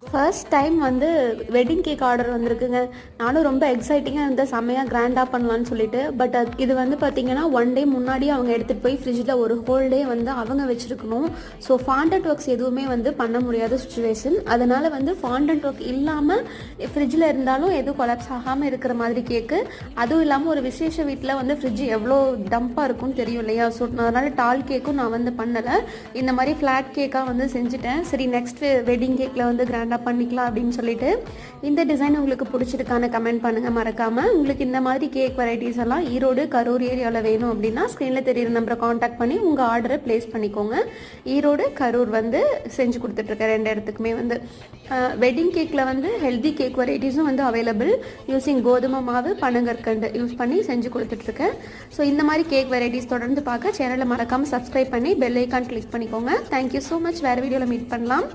First time வந்து wedding cake order வந்திருக்குங்க. நானும் ரொம்ப எக்ஸைட்டிங்காக இருந்த செம்மையாக கிராண்டாக பண்ணலான்னு சொல்லிட்டு. பட் இது வந்து பார்த்தீங்கன்னா ஒன் டே முன்னாடியே அவங்க எடுத்துகிட்டு போய் ஃப்ரிட்ஜில் ஒரு ஹோல் டே வந்து அவங்க வச்சுருக்கணும். ஸோ ஃபாண்டன்ட் ஒர்க்ஸ் எதுவுமே வந்து பண்ண முடியாத சுச்சுவேஷன். அதனால் வந்து ஃபாண்டன்ட் ஒர்க் இல்லாமல் ஃப்ரிட்ஜில் இருந்தாலும் எதுவும் கொலாப்ஸ் ஆகாமல் இருக்கிற மாதிரி கேக்கு. அதுவும் இல்லாமல் ஒரு விசேஷ வீட்டில் வந்து ஃப்ரிட்ஜ் எவ்வளோ டம்ப்பாக இருக்கும்னு தெரியும் இல்லையா. ஸோ அதனால் டால் கேக்கும் நான் வந்து பண்ணலை. இந்த மாதிரி ஃப்ளாட் கேக்காக வந்து செஞ்சுட்டேன். சரி நெக்ஸ்ட் வெட்டிங் கேக்கில் வந்து கிராண்டாக பண்ணிக்கலாம் அப்படின்னு சொல்லிட்டு. இந்த டிசைன் உங்களுக்கு பிடிச்சிருக்கான கமெண்ட் பண்ணுங்க மறக்காம. உங்களுக்கு இந்த மாதிரி கேக் வெரைட்டிஸ் எல்லாம் ஈரோடு கரூர் ஏரியாவில் வேணும் அப்படின்னா ஸ்க்ரீனில் தெரியுற நம்பரை காண்டாக்ட் பண்ணி உங்கள் ஆர்டரை பிளேஸ் பண்ணிக்கோங்க. ஈரோடு கரூர் வந்து செஞ்சு கொடுத்துட்ருக்கேன் 2 இடத்துக்குமே வந்து. வெட்டிங் கேக்கில் வந்து ஹெல்தி கேக் வெரைட்டிஸும் வந்து அவைலபிள். யூஸிங் கோதுமை மாவு பனங்கற்கண்டு யூஸ் பண்ணி செஞ்சு கொடுத்துட்ருக்கேன். ஸோ இந்த மாதிரி கேக் வெரைட்டிஸ் தொடர்ந்து பார்க்க சேனலை மறக்காமல் சப்ஸ்கிரைப் பண்ணி பெல் ஐக்கான் கிளிக் பண்ணிக்கோங்க. Thank you so much. வேறு வீடியோவில் மீட் பண்ணலாம்.